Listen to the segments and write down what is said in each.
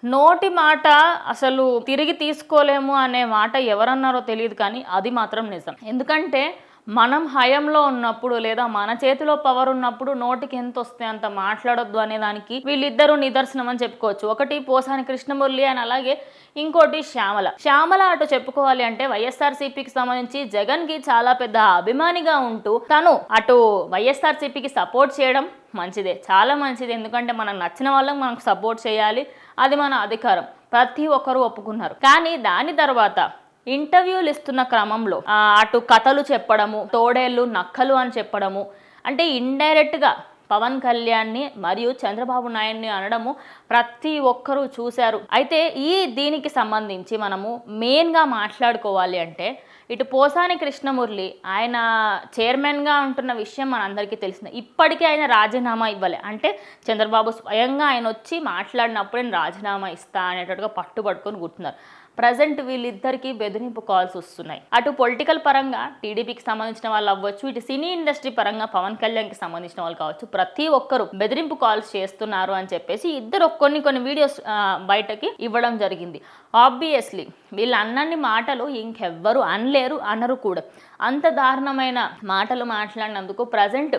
నోటి మాట అసలు తిరిగి తీసుకోలేము అనే మాట ఎవరన్నారో తెలియదు, కానీ అది మాత్రం నిజం. ఎందుకంటే మనం హయంలో ఉన్నప్పుడు లేదా మన చేతిలో పవర్ ఉన్నప్పుడు నోటికి ఎంత వస్తే అంత మాట్లాడొద్దు అనే దానికి వీళ్ళిద్దరూ నిదర్శనం అని చెప్పుకోవచ్చు. ఒకటి పోసాని కృష్ణమురళి అని అలాగే ఇంకోటి శ్యామల అటు చెప్పుకోవాలి అంటే వైఎస్ఆర్సీపీకి సంబంధించి జగన్ కి చాలా పెద్ద అభిమానిగా ఉంటూ తను అటు వైఎస్ఆర్సీపీకి సపోర్ట్ చేయడం మంచిదే, చాలా మంచిది. ఎందుకంటే మనకు నచ్చిన వాళ్ళకి మనకు సపోర్ట్ చేయాలి, అది మన అధికారం, ప్రతి ఒక్కరూ ఒప్పుకున్నారు. కానీ దాని తర్వాత ఇంటర్వ్యూలు ఇస్తున్న క్రమంలో అటు కథలు చెప్పడము, తోడేళ్ళు నక్కలు అని చెప్పడము, అంటే ఇండైరెక్ట్గా పవన్ కళ్యాణ్ని మరియు చంద్రబాబు నాయుడిని అనడము ప్రతి ఒక్కరూ చూశారు. అయితే దీనికి సంబంధించి మనము మెయిన్గా మాట్లాడుకోవాలి అంటే ఇటు పోసాని కృష్ణమురళి ఆయన చైర్మన్గా ఉంటున్న విషయం మనందరికీ తెలిసిందే. ఇప్పటికీ ఆయన రాజీనామా ఇవ్వలే, అంటే చంద్రబాబు స్వయంగా ఆయన వచ్చి మాట్లాడినప్పుడు నేను రాజీనామా ఇస్తా అనేటట్టుగా పట్టుబట్టుకొని కూర్చున్నారు. ప్రజెంట్ వీళ్ళిద్దరికీ బెదిరింపు కాల్స్ వస్తున్నాయి. అటు పొలిటికల్ పరంగా టీడీపీకి సంబంధించిన వాళ్ళు అవ్వచ్చు, ఇటు సినీ ఇండస్ట్రీ పరంగా పవన్ కళ్యాణ్కి సంబంధించిన వాళ్ళు కావచ్చు, ప్రతి ఒక్కరు బెదిరింపు కాల్స్ చేస్తున్నారు అని చెప్పేసి ఇద్దరు కొన్ని వీడియోస్ బయటకి ఇవ్వడం జరిగింది. ఆబ్వియస్లీ వీళ్ళ అన్నన్ని మాటలు ఇంకెవ్వరు అనలేరు, అనరు కూడా. అంత దారుణమైన మాటలు మాట్లాడినందుకు ప్రజెంట్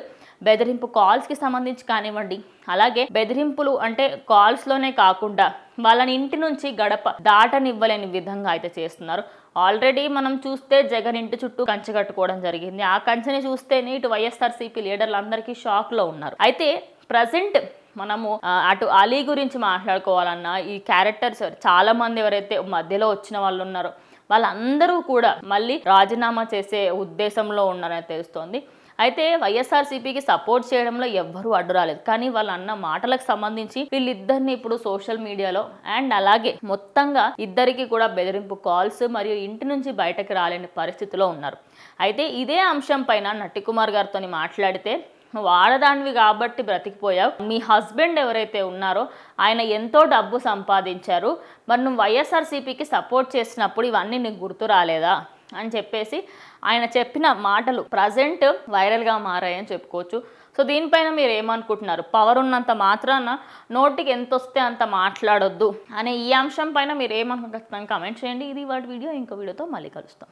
బెదిరింపు కాల్స్కి సంబంధించి కానివ్వండి, అలాగే బెదిరింపులు అంటే కాల్స్లోనే కాకుండా వాళ్ళని ఇంటి నుంచి గడప దాటనివ్వలేని విధంగా అయితే చేస్తున్నారు. ఆల్రెడీ మనం చూస్తే జగన్ ఇంటి చుట్టూ కంచె కట్టుకోవడం జరిగింది. ఆ కంచెని చూస్తేనే ఇటు వైఎస్ఆర్సీపీ లీడర్లు అందరికీ షాక్లో ఉన్నారు. అయితే ప్రజెంట్ మనము అటు అలీ గురించి మాట్లాడుకోవాలన్నా ఈ క్యారెక్టర్స్ చాలా మంది ఎవరైతే మధ్యలో వచ్చిన వాళ్ళు ఉన్నారో వాళ్ళందరూ కూడా మళ్ళీ రాజీనామా చేసే ఉద్దేశంలో ఉన్నారని తెలుస్తోంది. అయితే వైఎస్ఆర్సీపీకి సపోర్ట్ చేయడంలో ఎవ్వరూ అడ్డు రాలేదు, కానీ వాళ్ళ అన్న మాటలకు సంబంధించి వీళ్ళిద్దరిని ఇప్పుడు సోషల్ మీడియాలో అండ్ అలాగే మొత్తంగా ఇద్దరికి కూడా బెదిరింపు కాల్స్ మరియు ఇంటి నుంచి బయటకు రాలేని పరిస్థితిలో ఉన్నారు. అయితే ఇదే అంశం పైన నటికుమార్ గారితో మాట్లాడితే, నువ్వు ఆడదానివి కాబట్టి బ్రతికిపోయావు, మీ హస్బెండ్ ఎవరైతే ఉన్నారో ఆయన ఎంతో డబ్బు సంపాదించారు, మరి నువ్వు వైఎస్ఆర్సీపీకి సపోర్ట్ చేసినప్పుడు ఇవన్నీ నీకు గుర్తు రాలేదా అని చెప్పేసి ఆయన చెప్పిన మాటలు ప్రజెంట్ వైరల్గా మారాయని చెప్పుకోవచ్చు. సో దీనిపైన మీరు ఏమనుకుంటున్నారు? పవర్ ఉన్నంత మాత్రాన నోటికి ఎంత వస్తే అంత మాట్లాడొద్దు అనే ఈ అంశం పైన మీరు ఏమనుకుంటున్నారు? కమెంట్ చేయండి. ఇది వాటి వీడియో, ఇంకో వీడియోతో మళ్ళీ కలుస్తాం.